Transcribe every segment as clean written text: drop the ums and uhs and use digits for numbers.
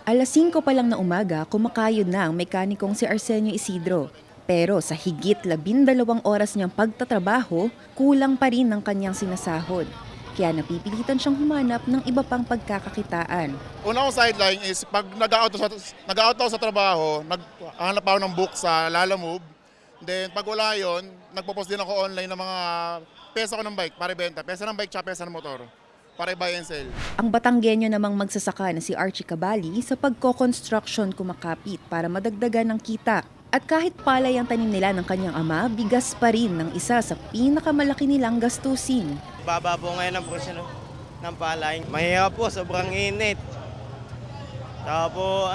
Alas 5 pa lang na umaga, kumakayod na ang mekanikong si Arsenio Isidro. Pero sa higit 12 oras niyang pagtatrabaho, kulang pa rin ang kanyang sinasahod. Kaya napipilitan siyang humanap ng iba pang pagkakakitaan. Una kong sideline is pag nag-out ako sa trabaho, naghahanap ako ng book sa Lalamove. Then pag wala yun, nagpo-post din ako online ng mga pesa ko ng bike para ibenta. Pesa ng bike tsaka pesa ng motor para i-buy and sell. Ang Batanggenyo namang magsasaka na si Archie Cabali sa pagko-construction kumakapit para madagdagan ng kita. At kahit palay ang tanim nila ng kanyang ama, bigas pa rin ng isa sa pinakamalaki nilang gastusin. Baba po ngayon ang presyo ng palay. Mahirap po, sobrang init. Tapos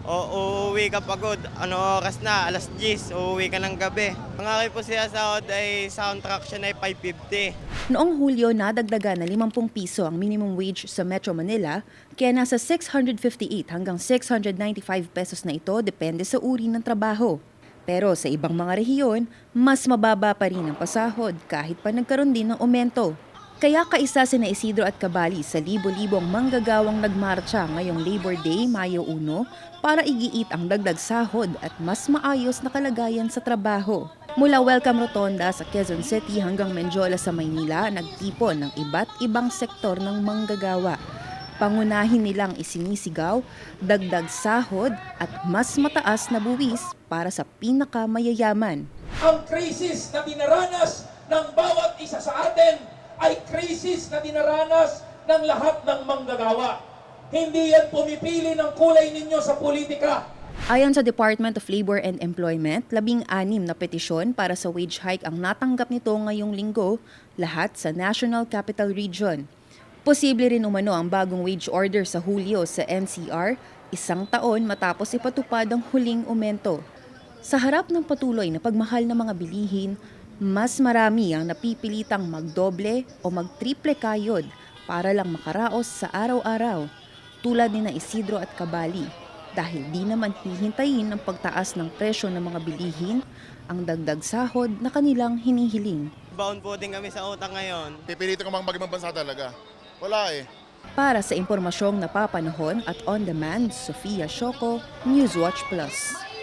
uuwi ka pagod. Oras na? Alas 10, uuwi ka ng gabi. Ang akin po siya sahod ay sound traction ay 550. Noong Hulyo, nadagdagan na 50 piso ang minimum wage sa Metro Manila, kaya nasa 658 hanggang 695 pesos na ito depende sa uri ng trabaho. Pero sa ibang mga rehiyon, mas mababa pa rin ang pasahod kahit pa nagkaroon din ng aumento. Kaya kaisa sina Isidro at Cabali sa libo-libong manggagawang nagmarcha ngayong Labor Day, Mayo 1, para igiit ang dagdag sahod at mas maayos na kalagayan sa trabaho. Mula Welcome Rotonda sa Quezon City hanggang Menjola sa Maynila, nagtipon ng iba't ibang sektor ng manggagawa. Pangunahin nilang isinisigaw, dagdag sahod at mas mataas na buwis para sa pinakamayayaman. Ang krisis na dinaranas ng bawat isa sa atin ay krisis na dinaranas ng lahat ng manggagawa. Hindi yan pumipili ng kulay ninyo sa politika. Ayon sa Department of Labor and Employment, 16 na petisyon para sa wage hike ang natanggap nito ngayong linggo, lahat sa National Capital Region. Posible rin umano ang bagong wage order sa Hulyo sa NCR, 1 taon matapos ipatupad ang huling aumento. Sa harap ng patuloy na pagmahal ng mga bilihin, mas marami ang napipilitang magdoble o magtriple kayod para lang makaraos sa araw-araw, tulad ni na Isidro at Cabali. Dahil di naman hihintayin ang pagtaas ng presyo ng mga bilihin, ang dagdag sahod na kanilang hinihiling. Bound po din kami sa utang ngayon. Pipilitin ko mag-ibang bansa talaga. Wala eh. Para sa impormasyong napapanahon at on-demand, Sofia Shoco, Newswatch Plus.